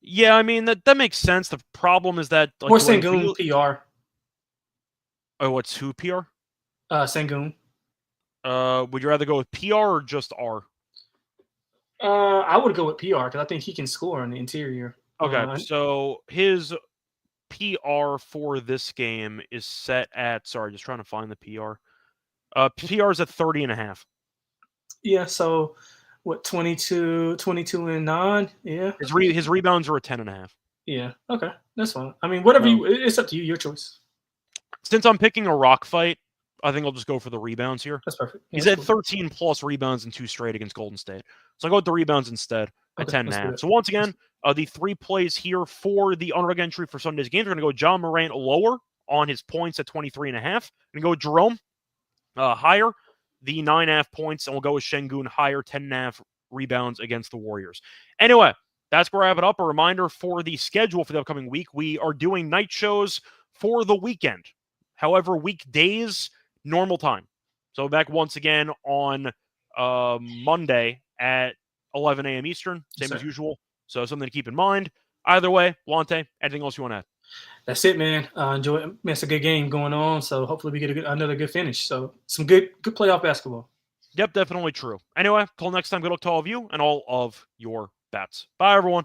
Yeah, I mean that makes sense. The problem is that Or Sengun PR. Oh, what's who PR? Sengun. Would you rather go with PR or just R? I would go with PR because I think he can score on the interior. Okay, so his PR for this game is set at, sorry, just trying to find the PR. PR is at 30.5. Yeah, so what, 22 and 9? Yeah. His rebounds are at 10.5. Yeah, okay. That's fine. I mean, whatever it's up to you, your choice. Since I'm picking a rock fight, I think I'll just go for the rebounds here. That's perfect. Yeah, he's at 13 plus rebounds in 2 straight against Golden State. So I'll go with the rebounds instead at 10.5. So once again, the 3 plays here for the underdog entry for Sunday's games. We're going to go John Morant lower on his points at 23.5. We're going to go Jerome higher, the 9.5 points, and we'll go with Sengun higher, 10.5 rebounds against the Warriors. Anyway, that's where I wrap it up. A reminder for the schedule for the upcoming week. We are doing night shows for the weekend. However, weekdays, normal time. So back once again on Monday at 11 a.m. Eastern, same as usual. So something to keep in mind. Either way, Lonte, anything else you want to add? That's it, man. Enjoy it. It's a good game going on. So hopefully we get another good finish. So some good playoff basketball. Yep, definitely true. Anyway, till next time, good luck to all of you and all of your bets. Bye, everyone.